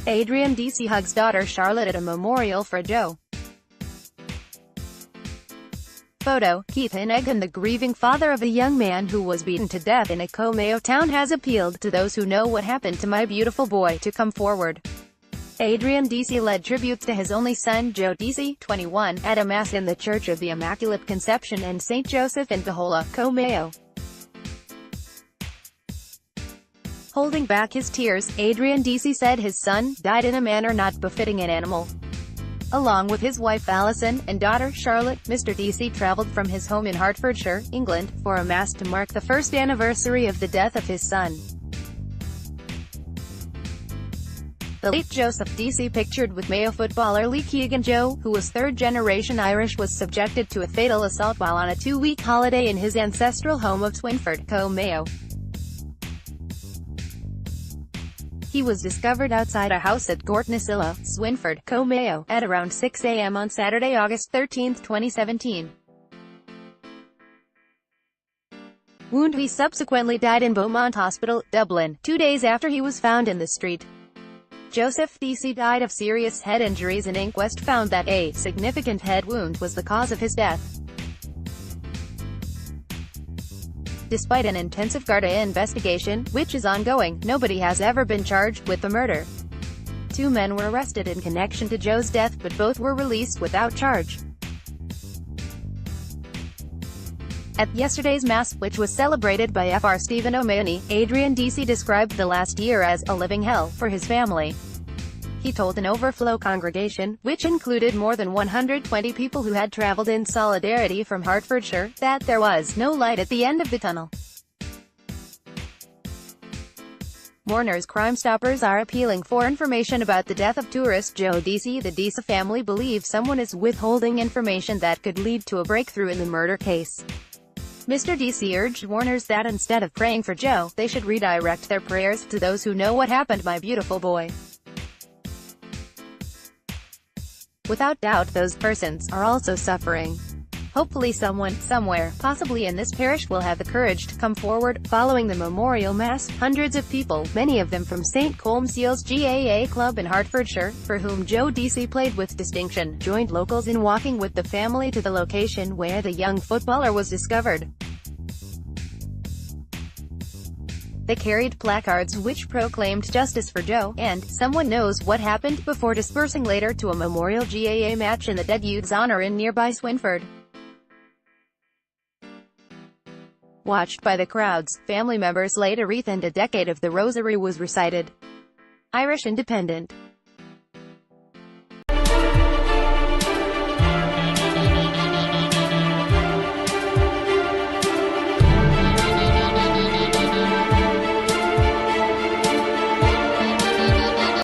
Adrian Deacy hugs daughter Charlotte at a memorial for Joe. Photo, Keith Heneghan, the grieving father of a young man who was beaten to death in a Co Mayo town, has appealed to those who know what happened to my beautiful boy to come forward. Adrian Deacy led tributes to his only son, Joe Deacy, 21, at a mass in the Church of the Immaculate Conception and St. Joseph in Bohola, Co Mayo. Holding back his tears, Adrian Deacy said his son died in a manner not befitting an animal. Along with his wife Alison and daughter Charlotte, Mr. Deacy traveled from his home in Hertfordshire, England, for a mass to mark the first anniversary of the death of his son. The late Joseph Deacy, pictured with Mayo footballer Lee Keegan Joe, who was third-generation Irish, was subjected to a fatal assault while on a two-week holiday in his ancestral home of Swinford, Co Mayo. He was discovered outside a house at Gortnasillo, Swinford, Co Mayo, at around 6 a.m. on Saturday, August 13, 2017. He subsequently died in Beaumont Hospital, Dublin, 2 days after he was found in the street. Joseph Deacy died of serious head injuries. An inquest found that a significant head wound was the cause of his death. Despite an intensive GAA investigation, which is ongoing, nobody has ever been charged with the murder. 2 men were arrested in connection to Joe's death, but both were released without charge. At yesterday's Mass, which was celebrated by Fr. Stephen O'Mahony, Adrian Deacy described the last year as a living hell for his family. He told an overflow congregation, which included more than 120 people who had traveled in solidarity from Hertfordshire, that there was no light at the end of the tunnel. Mourners Crime Stoppers are appealing for information about the death of tourist Joe Deacy. The Deacy family believe someone is withholding information that could lead to a breakthrough in the murder case. Mr. Deacy urged mourners that instead of praying for Joe, they should redirect their prayers to those who know what happened, my beautiful boy. Without doubt, those persons are also suffering. Hopefully someone, somewhere, possibly in this parish, will have the courage to come forward. Following the memorial mass, hundreds of people, many of them from St. Colmcille's GAA club in Hertfordshire, for whom Joe Deacy played with distinction, joined locals in walking with the family to the location where the young footballer was discovered. They carried placards which proclaimed "Justice for Joe" and "Someone knows what happened," before dispersing later to a memorial GAA match in the dead youth's honour in nearby Swinford. Watched by the crowds, family members laid a wreath and a decade of the Rosary was recited. Irish Independent.